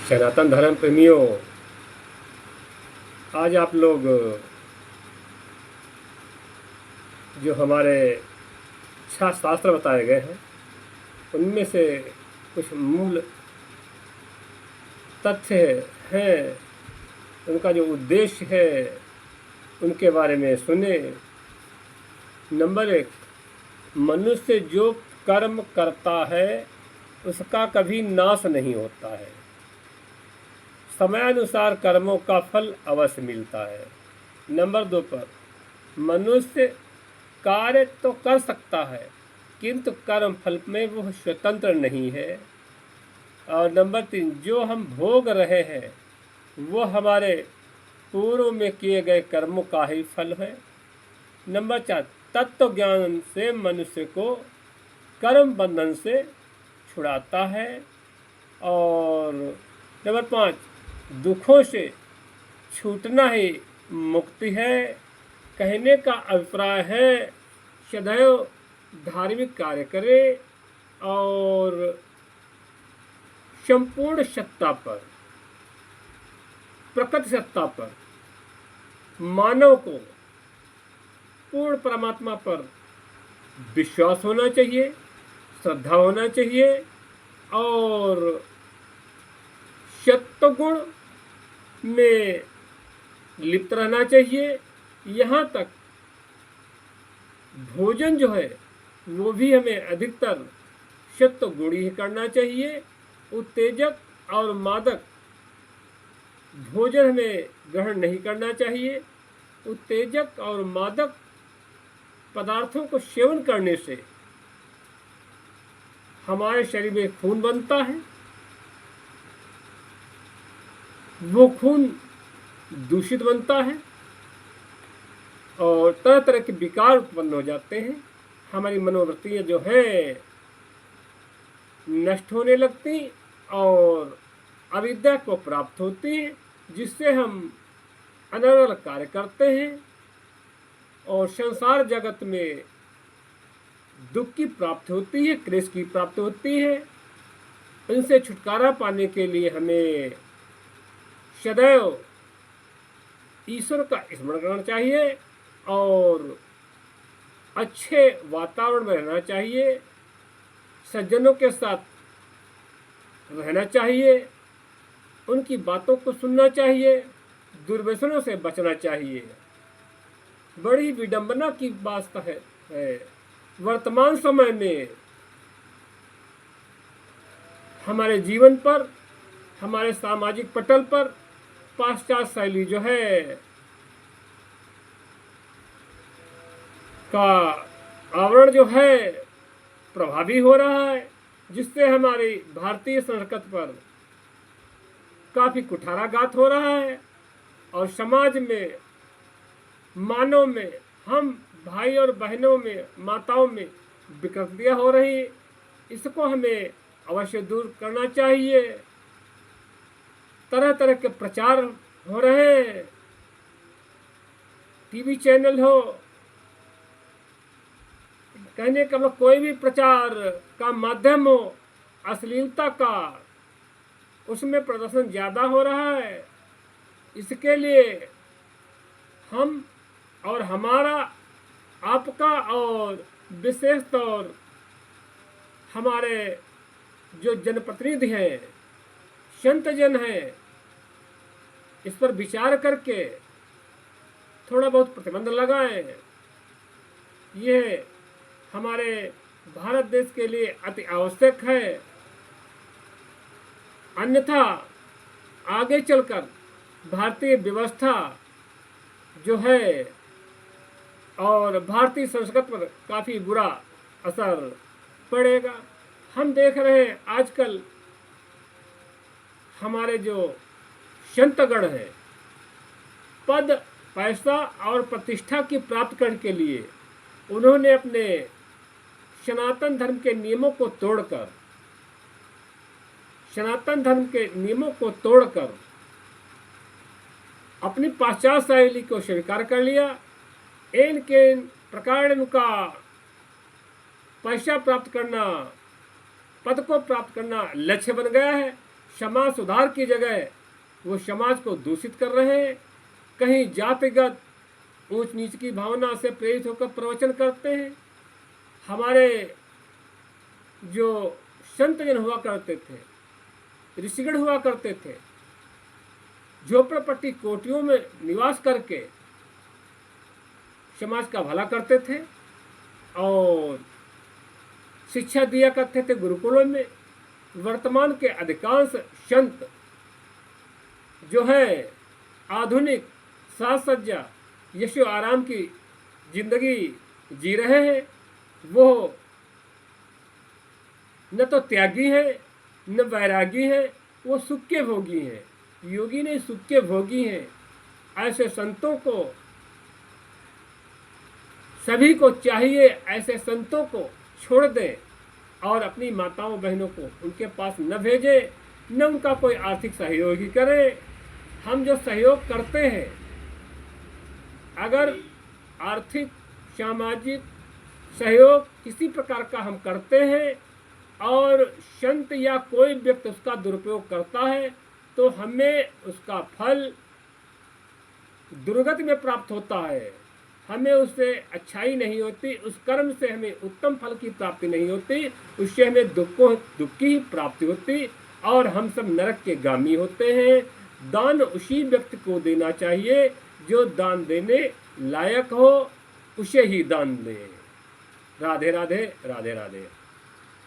सनातन धर्म प्रेमियों, आज आप लोग जो हमारे शास्त्र बताए गए हैं उनमें से कुछ मूल तथ्य हैं, उनका जो उद्देश्य है उनके बारे में सुने। नंबर 1, मनुष्य जो कर्म करता है उसका कभी नाश नहीं होता है, समयानुसार कर्मों का फल अवश्य मिलता है। नंबर 2 पर, मनुष्य कार्य तो कर सकता है किंतु कर्म फल में वह स्वतंत्र नहीं है। और नंबर 3, जो हम भोग रहे हैं वो हमारे पूर्व में किए गए कर्मों का ही फल है। नंबर 4, तत्व ज्ञान से मनुष्य को कर्म बंधन से छुड़ाता है। और नंबर 5, दुखों से छूटना ही मुक्ति है। कहने का अभिप्राय है सदैव धार्मिक कार्य करे और संपूर्ण सत्ता पर, प्रकृति सत्ता पर, मानव को पूर्ण परमात्मा पर विश्वास होना चाहिए, श्रद्धा होना चाहिए और सत्वगुण में लिप्त रहना चाहिए। यहाँ तक भोजन जो है वो भी हमें अधिकतर सत्वगुण ही करना चाहिए। उत्तेजक और मादक भोजन हमें ग्रहण नहीं करना चाहिए। उत्तेजक और मादक पदार्थों को सेवन करने से हमारे शरीर में खून बनता है, वो खून दूषित बनता है और तरह तरह के विकार उत्पन्न हो जाते हैं। हमारी मनोवृत्तियाँ जो है नष्ट होने लगती और अविद्या को प्राप्त होती है, जिससे हम अनर्गल कार्य करते हैं और संसार जगत में दुख की प्राप्ति होती है, क्लेश की प्राप्ति होती है। इनसे छुटकारा पाने के लिए हमें सदैव ईश्वर का स्मरण करना चाहिए और अच्छे वातावरण में रहना चाहिए, सज्जनों के साथ रहना चाहिए, उनकी बातों को सुनना चाहिए, दुर्व्यसनों से बचना चाहिए। बड़ी विडंबना की बात है वर्तमान समय में हमारे जीवन पर, हमारे सामाजिक पटल पर पाश्चात्य शैली जो है का आवरण जो है प्रभावी हो रहा है, जिससे हमारी भारतीय संस्कृति पर काफ़ी कुठाराघात हो रहा है और समाज में, मानव में, हम भाई और बहनों में, माताओं में विकृतियाँ हो रही। इसको हमें अवश्य दूर करना चाहिए। तरह तरह के प्रचार हो रहे हैं, टीवी चैनल हो, कहने का मतलब कोई भी प्रचार का माध्यम हो, अश्लीलता का उसमें प्रदर्शन ज़्यादा हो रहा है। इसके लिए हम और हमारा, आपका और विशेष तौर हमारे जो जनप्रतिनिधि हैं, संत जन हैं, इस पर विचार करके थोड़ा बहुत प्रतिबंध लगाएं। ये हमारे भारत देश के लिए अति आवश्यक है। अन्यथा आगे चलकर भारतीय व्यवस्था जो है और भारतीय संस्कृति पर काफ़ी बुरा असर पड़ेगा। हम देख रहे हैं आजकल हमारे जो संतगण हैं, पद, पैसा और प्रतिष्ठा की प्राप्त करने के लिए उन्होंने अपने सनातन धर्म के नियमों को तोड़कर, सनातन धर्म के नियमों को तोड़कर अपनी पाश्चात्य शैली को स्वीकार कर लिया। इनके प्रकार उनका पैसा प्राप्त करना, पद को प्राप्त करना लक्ष्य बन गया है। समाज सुधार की जगह वो समाज को दूषित कर रहे हैं। कहीं जातिगत ऊंच नीच की भावना से प्रेरित होकर प्रवचन करते हैं। हमारे जो संतजन हुआ करते थे, ऋषिगण हुआ करते थे, झोपड़पट्टी कोठियों में निवास करके समाज का भला करते थे और शिक्षा दिया करते थे गुरुकुलों में। वर्तमान के अधिकांश संत जो है आधुनिक साज सज्जा यशो आराम की जिंदगी जी रहे हैं। वो न तो त्यागी है न वैरागी है, वो सुख के भोगी हैं। योगी नहीं, सुख के भोगी हैं। ऐसे संतों को, सभी को चाहिए ऐसे संतों को छोड़ दें और अपनी माताओं बहनों को उनके पास न भेजें, न उनका कोई आर्थिक सहयोग ही करें। हम जो सहयोग करते हैं, अगर आर्थिक सामाजिक सहयोग किसी प्रकार का हम करते हैं और संत या कोई व्यक्ति उसका दुरुपयोग करता है, तो हमें उसका फल दुर्गति में प्राप्त होता है। हमें उससे अच्छाई नहीं होती, उस कर्म से हमें उत्तम फल की प्राप्ति नहीं होती, उससे हमें दुख की ही प्राप्ति होती और हम सब नरक के गामी होते हैं। दान उसी व्यक्ति को देना चाहिए जो दान देने लायक हो, उसे ही दान दें। राधे राधे, राधे राधे।